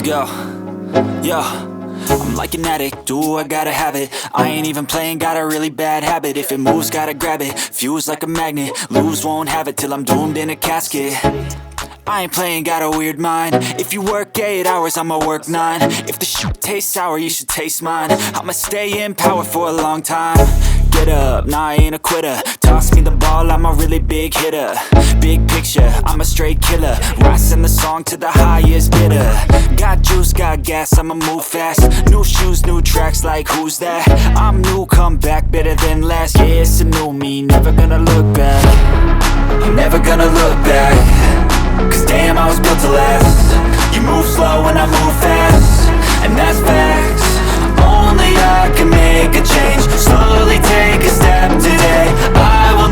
Let's go. Yo, I'm like an addict, do I gotta have it. I ain't even playing, got a really bad habit. If it moves, gotta grab it, fuse like a magnet. Lose, won't have it till I'm doomed in a casket. I ain't playing, got a weird mind. If you work 8 hours, I'ma work 9. If the shit tastes sour, you should taste mine. I'ma stay in power for a long time. Get up, nah, I ain't a quitter. Toss me the ball, I'm a really big hitter. Big picture, I'm a straight killer. Rising the song to the highest bidder. Got juice, got gas, I'ma move fast. New shoes, new tracks, like who's that? I'm new, come back, better than last. Yeah, it's a new me, never gonna look back. I'm never gonna look back. Cause damn, I was built to last. You move slow and I move fast, and that's facts. Only I can make a change. Slowly take a step today. I will